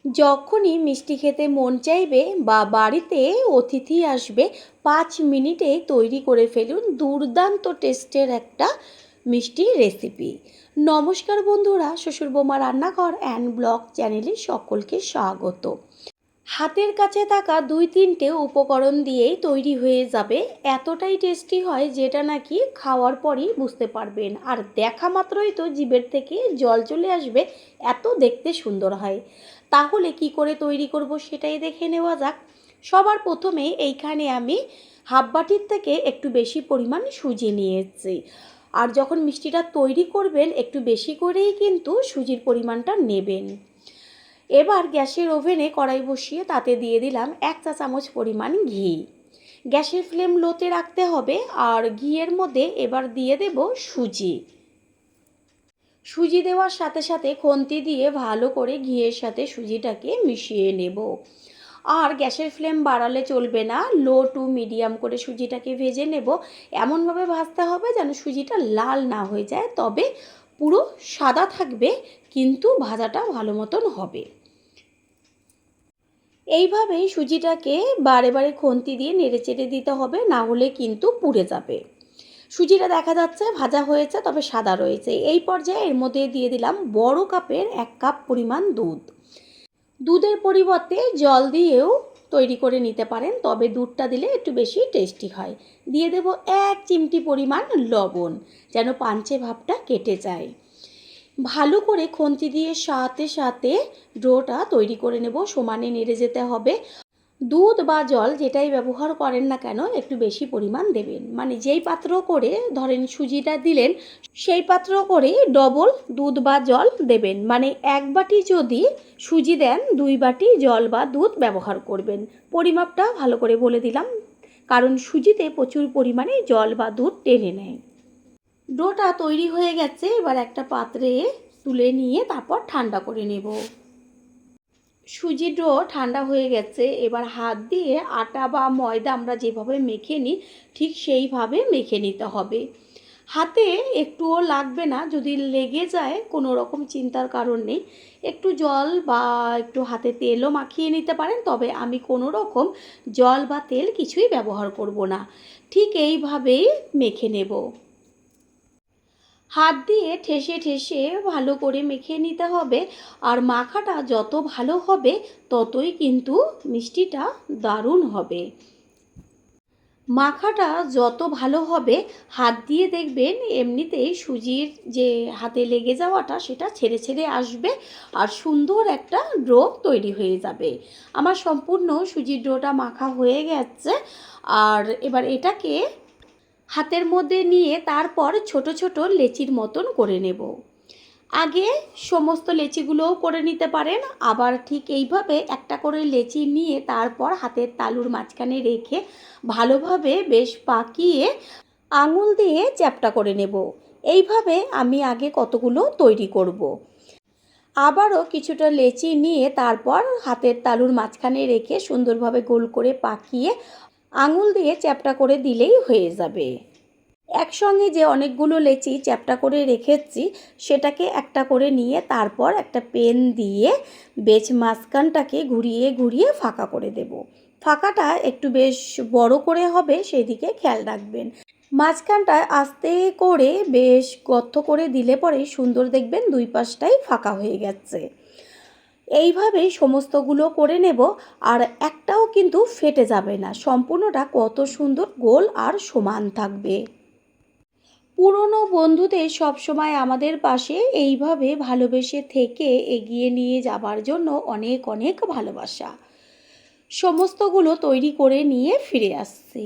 যখনই মিষ্টি খেতে মন চাইবে বা বাড়িতে অতিথি আসবে 5 মিনিটে তৈরি করে ফেলুন দুর্দান্ত টেস্টের একটা মিষ্টি রেসিপি। নমস্কার বন্ধুরা, শ্বশুর বৌমা রান্নাঘর অ্যান্ড ব্লগ চ্যানেলে সকলকে স্বাগত। হাতের কাছে থাকা 2-3টে উপকরণ দিয়েই তৈরি হয়ে যাবে, এতটাই টেস্টি হয় যেটা নাকি খাওয়ার পরই বুঝতে পারবেন, আর দেখা মাত্রই তো জিভের থেকে জল চলে আসবে, এত দেখতে সুন্দর হয়। তাহলে কি করে তৈরি করব সেটাই দেখে নেওয়া যাক। সবার প্রথমে এইখানে আমি হাফ বাটির থেকে একটু বেশি পরিমাণ সুজি নিয়েছি। আর যখন মিষ্টিটা তৈরি করবেন একটু বেশি করেই কিন্তু সুজির পরিমাণটা নেবেন। এবার গ্যাসের ওভেনে কড়াই বসিয়ে তাতে দিয়ে দিলাম 1 চা চামচ পরিমাণ ঘি। গ্যাসের ফ্লেম লোতে রাখতে হবে। আর ঘিয়ের মধ্যে এবার দিয়ে দেব সুজি। সুজি দেওয়ার সাথে সাথে খুন্তি দিয়ে ভালো করে ঘিয়ের সাথে সুজিটাকে মিশিয়ে নেব। আর গ্যাসের ফ্লেম বাড়ালে চলবে না, লো টু মিডিয়াম করে সুজিটাকে ভেজে নেব। এমনভাবে ভাজতে হবে যেন সুজিটা লাল না হয়ে যায়, তবে পুরো সাদা থাকবে কিন্তু ভাজাটা ভালো মতন হবে। এইভাবেই সুজিটাকে বারে বারে খুন্তি দিয়ে নেড়েচেড়ে দিতে হবে, না হলে কিন্তু পুড়ে যাবে। সুজিটা দেখা যাচ্ছে ভাজা হয়েছে, তবে সাদা রয়েছে। এই পর্যায়ে এর মধ্যে দিয়ে দিলাম বড় কাপের 1 কাপ পরিমাণ দুধ। দুধের পরিবর্তে জল দিয়েও তৈরি করে নিতে পারেন, তবে দুধটা দিলে একটু বেশি টেস্টি হয়। দিয়ে দেব 1 চিমটি পরিমাণ লবণ, যেন পাঞ্চে ভাবটা কেটে যায়। ভালো করে খুন্তি দিয়ে সাথে সাথে ডোটা তৈরি করে নেব, সমানে নেড়ে যেতে হবে। দুধ বা জল যেটাই ব্যবহার করেন না কেন একটু বেশি পরিমাণ দেবেন, মানে যেই পাত্র করে ধরেন সুজিটা দিলেন সেই পাত্র করে ডবল দুধ বা জল দেবেন। মানে 1 বাটি যদি সুজি দেন 2 বাটি জল বা দুধ ব্যবহার করবেন। পরিমাপটা ভালো করে বলে দিলাম, কারণ সুজিতে প্রচুর পরিমাণে জল বা দুধ টেনে নেয়। ডোটা তৈরি হয়ে গেছে, এবার একটা পাত্রে তুলে নিয়ে তারপর ঠান্ডা করে নেব। সুজি ডো ঠান্ডা হয়ে গেছে, এবার হাত দিয়ে আটা বা ময়দা আমরা যেভাবে মেখে নিই ঠিক সেইভাবে মেখে নিতে হবে। হাতে একটুও লাগবে না, যদি লেগে যায় কোনো রকম চিন্তার কারণ নেই। একটু জল বা একটু হাতে তেলও মাখিয়ে নিতে পারেন, তবে আমি কোনো রকম জল বা তেল কিছুই ব্যবহার করব না। ঠিক এইভাবেই মেখে নেব। হাত দিয়ে ঠেসে ঠেসে ভালো করে মেখে নিতে হবে। আর মাখাটা যত ভালো হবে ততই কিন্তু মিষ্টিটা দারুণ হবে। মাখাটা যত ভালো হবে হাত দিয়ে দেখবেন এমনিতেই সুজির যে হাতে লেগে যাওয়াটা সেটা ছেড়ে ছেড়ে আসবে, আর সুন্দর একটা ডো তৈরি হয়ে যাবে। আমার সম্পূর্ণ সুজির ডোটা মাখা হয়ে গেছে। আর এবার এটাকে হাতের মধ্যে নিয়ে তারপর ছোট ছোট লেচির মতন করে নেব। আগে সমস্ত লেচিগুলোও করে নিতে পারেন, আবার ঠিক এইভাবে একটা করে লেচি নিয়ে তারপর হাতের তালুর মাঝখানে রেখে ভালোভাবে বেশ পাকিয়ে আঙুল দিয়ে চ্যাপ্টা করে নেব। এইভাবে আমি আগে কতগুলো তৈরি করব। আবারও কিছুটা লেচি নিয়ে তারপর হাতের তালুর মাঝখানে রেখে সুন্দরভাবে গোল করে পাকিয়ে আঙুল দিয়ে চ্যাপ্টা করে দিলেই হয়ে যাবে। একসঙ্গে যে অনেকগুলো লেচি চ্যাপ্টা করে রেখেছি সেটাকে একটা করে নিয়ে তারপর একটা পেন দিয়ে বেশ মাঝখানটাকে ঘুরিয়ে ঘুরিয়ে ফাঁকা করে দেব। ফাঁকাটা একটু বেশ বড় করে হবে, সেই দিকে খেয়াল রাখবেন। মাঝখানটায় আস্তে করে বেশ গর্ত করে দিলে পরে সুন্দর দেখবেন 2 পাশটাই ফাঁকা হয়ে গেছে। এইভাবেই সমস্তগুলো করে নেব। আর একটাও কিন্তু ফেটে যাবে না, সম্পূর্ণটা কত সুন্দর গোল আর সমান থাকবে। পুরনো বন্ধুদের সবসময় আমাদের পাশে এইভাবে ভালোবেসে থেকে এগিয়ে নিয়ে যাবার জন্য অনেক অনেক ভালোবাসা। সমস্তগুলো তৈরি করে নিয়ে ফিরে আসছি।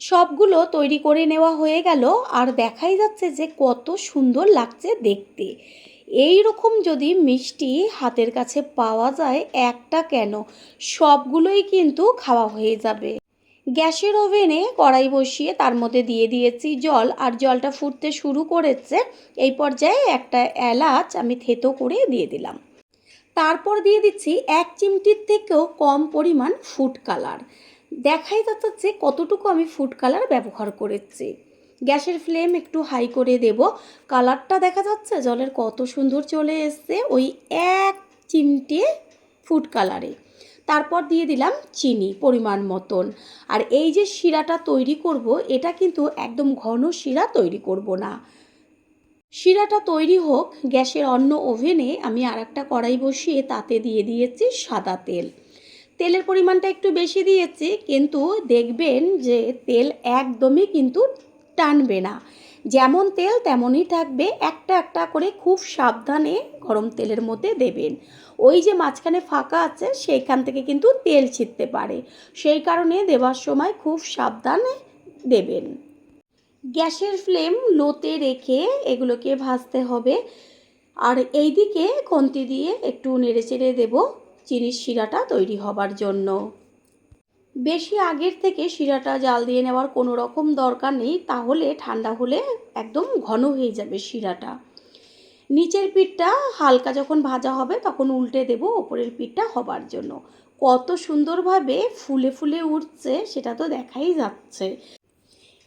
সবগুলো তৈরি করে নেওয়া হয়ে গেল, আর দেখাই যাচ্ছে যে কত সুন্দর লাগছে দেখতে। এই রকম যদি মিষ্টি হাতের কাছে পাওয়া যায় একটা কেন সবগুলোই কিন্তু খাওয়া হয়ে যাবে। গ্যাসের ওভেনে কড়াই বসিয়ে তার মধ্যে দিয়ে দিয়েছি জল, আর জলটা ফুটতে শুরু করেছে। এই পর্যায়ে একটা এলাচ আমি থেতো করে দিয়ে দিলাম। তারপর দিয়ে দিচ্ছি 1 চিমটির থেকেও কম পরিমাণ ফুড কালার। দেখাই যাচ্ছে যে কতটুকু আমি ফুড কালার ব্যবহার করেছি। গ্যাসের ফ্লেম একটু হাই করে দেব। কালারটা দেখা যাচ্ছে জলের কত সুন্দর চলে এসছে। ওই 1 চিমটে ফুড কালারে। তারপর দিয়ে দিলাম চিনি পরিমাণ মতন। আর এই যে শিরাটা তৈরি করব, এটা কিন্তু একদম ঘন শিরা তৈরি করব না। শিরাটা তৈরি হোক, গ্যাসের অন্য ওভেনে আমি আর একটা কড়াই বসিয়ে তাতে দিয়ে দিয়েছি সাদা তেল। তেলের পরিমাণটা একটু বেশি দিয়েছি, কিন্তু দেখবেন যে তেল একদমই কিন্তু টানবে না, যেমন তেল তেমনই থাকবে। একটা একটা করে খুব সাবধানে গরম তেলের মধ্যে দেবেন। ওই যে মাঝখানে ফাঁকা আছে সেইখান থেকে কিন্তু তেল ছিটতে পারে, সেই কারণে দেওয়ার সময় খুব সাবধানে দেবেন। গ্যাসের ফ্লেম লোতে রেখে এগুলোকে ভাজতে হবে। আর এই দিকে খুন্তি দিয়ে একটু নেড়েচেড়ে দেব চিনির শিরাটা তৈরি হবার জন্য। বেশি আগের থেকে শিরাটা জাল দিয়ে নেওয়ার কোনো রকম দরকার নেই, তাহলে ঠান্ডা হলে একদম ঘন হয়ে যাবে শিরাটা। নিচের পিঠটা হালকা যখন ভাজা হবে তখন উল্টে দেব ওপরের পিঠটা হবার জন্য। কত সুন্দরভাবে ফুলে ফুলে উঠছে সেটা তো দেখাই যাচ্ছে।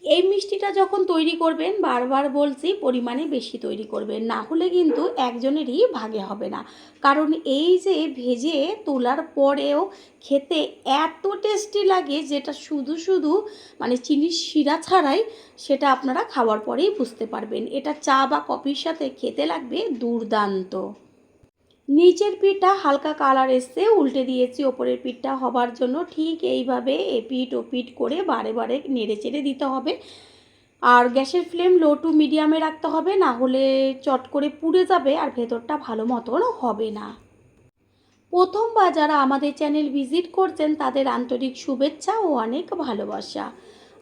এই মিষ্টিটা যখন তৈরি করবেন, বারবার বলছি পরিমাণে বেশি তৈরি করবেন, না হলে কিন্তু একজনেরই ভাগে হবে না। কারণ এই যে ভেজে তোলার পরেও খেতে এত টেস্টি লাগে, যেটা শুধু শুধু মানে চিনির শিরা ছাড়াই সেটা আপনারা খাওয়ার পরেই বুঝতে পারবেন। এটা চা বা কফির সাথে খেতে লাগবে দুর্দান্ত। নিচের পিঠটা হালকা কালার এসছে, উল্টে দিয়েছি ওপরের পিঠটা হবার জন্য। ঠিক এইভাবে এপিঠ ওপিঠ করে বারে বারে নেড়ে চেড়ে দিতে হবে। আর গ্যাসের ফ্লেম লো টু মিডিয়ামে রাখতে হবে, না হলে চট করে পুড়ে যাবে আর ভেতরটা ভালো মতন হবে না। প্রথমবার যারা আমাদের চ্যানেল ভিজিট করছেন তাদের আন্তরিক শুভেচ্ছা ও অনেক ভালোবাসা।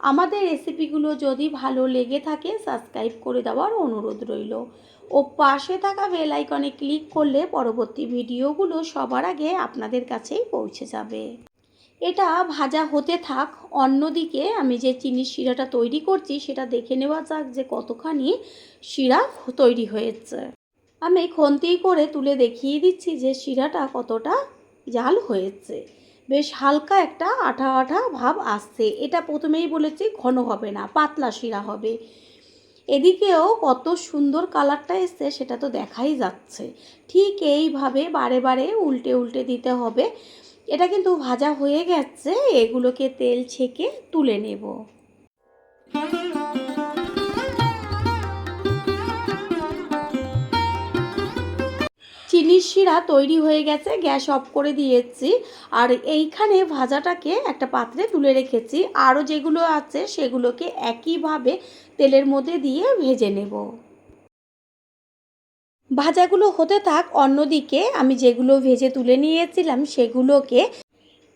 আমাদের রেসিপিগুলো যদি ভালো লেগে থাকে সাবস্ক্রাইব করে দেওয়ার অনুরোধ রইল, ও পাশে থাকা বেল আইকনে ক্লিক করলে পরবর্তী ভিডিওগুলো সবার আগে আপনাদের কাছেই পৌঁছে যাবে। এটা ভাজা হতে থাক, অন্যদিকে আমি যে চিনির শিরাটা তৈরি করছি সেটা দেখে নেওয়া যাক যে কতখানি শিরা তৈরি হয়েছে। আমি খুন্তি করে তুলে দেখিয়ে দিচ্ছি যে শিরাটা কতটা জাল হয়েছে। বেশ হালকা একটা আঠা আঠা ভাব আসছে। এটা প্রথমেই বলেছি ঘন হবে না, পাতলা শিরা হবে। এদিকেও কত সুন্দর কালারটা এসছে সেটা তো দেখাই যাচ্ছে। ঠিক এইভাবে বারে বারে উল্টে উল্টে দিতে হবে। এটা কিন্তু ভাজা হয়ে গেছে, এগুলোকে তেল ছেঁকে তুলে নেব। চিনির শিরা তৈরি হয়ে গেছে, গ্যাস অফ করে দিয়েছি। আর এইখানে ভাজাটাকে একটা পাত্রে তুলে রেখেছি, আরও যেগুলো আছে সেগুলোকে একইভাবে তেলের মধ্যে দিয়ে ভেজে নেব। ভাজাগুলো হতে থাক, অন্যদিকে আমি যেগুলো ভেজে তুলে নিয়েছিলাম সেগুলোকে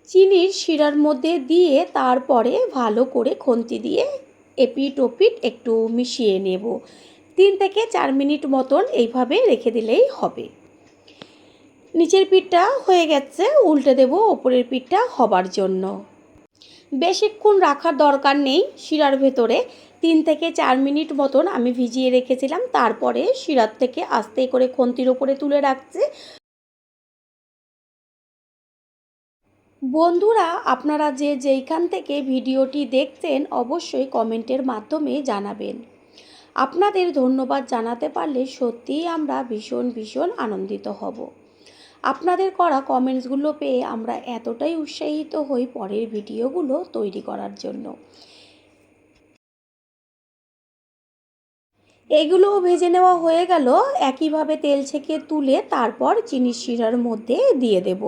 চিনির শিরার মধ্যে দিয়ে তারপরে ভালো করে খুন্তি দিয়ে এপিঠ ওপিঠ একটু মিশিয়ে নেব। 3 থেকে 4 মিনিট মতন এইভাবে রেখে দিলেই হবে। নিচের পিঠটা হয়ে গেছে, উল্টে দেব ওপরের পিঠটা হবার জন্য। বেশিক্ষণ রাখার দরকার নেই শিরার ভেতরে, 3 থেকে 4 মিনিট মতন আমি ভিজিয়ে রেখেছিলাম। তারপরে শিরার থেকে আস্তে করে খুন্তির ওপরে তুলে রাখছি। বন্ধুরা, আপনারা যে যেইখান থেকে ভিডিওটি দেখছেন অবশ্যই কমেন্টের মাধ্যমে জানাবেন। আপনাদের ধন্যবাদ জানাতে পারলে সত্যিই আমরা ভীষণ ভীষণ আনন্দিত হব। আপনাদের করা কমেন্টসগুলো পেয়ে আমরা এতটাই উৎসাহিত হই পরের ভিডিওগুলো তৈরি করার জন্য। এগুলোও ভেজে নেওয়া হয়ে গেল। একইভাবে তেল ছেঁকে তুলে তারপর চিনির শিরার মধ্যে দিয়ে দেব।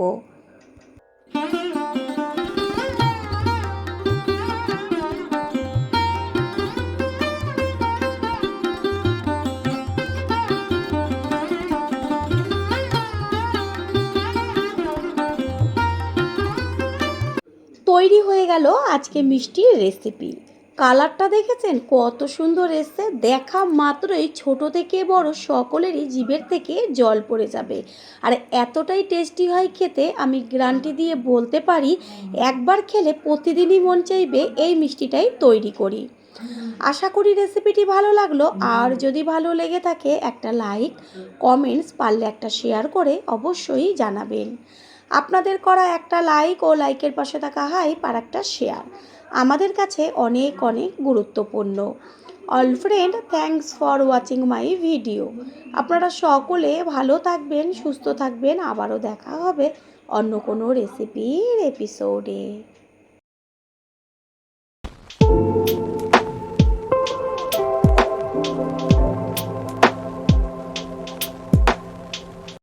তৈরি হয়ে গেল আজকে মিষ্টির রেসিপি। কালারটা দেখেছেন কত সুন্দর এসছে, দেখা মাত্রই ছোট থেকে বড় সকলেরই জিভের থেকে জল পড়ে যাবে। আর এতটাই টেস্টি হয় খেতে, আমি গ্যারান্টি দিয়ে বলতে পারি একবার খেলে প্রতিদিনই মন চাইবে এই মিষ্টিটাই তৈরি করি। আশা করি রেসিপিটি ভালো লাগলো, আর যদি ভালো লেগে থাকে একটা লাইক কমেন্টস পারলে একটা শেয়ার করে অবশ্যই জানাবেন। আপনাদের করা একটা লাইক ও লাইকের পাশে থাকা হাইপ আর একটা শেয়ার আমাদের কাছে অনেক অনেক গুরুত্বপূর্ণ। All friend, thanks for watching my video. আপনারা সকলে ভালো থাকবেন, সুস্থ থাকবেন। আবারও দেখা হবে অন্য কোনো রেসিপির এপিসোডে।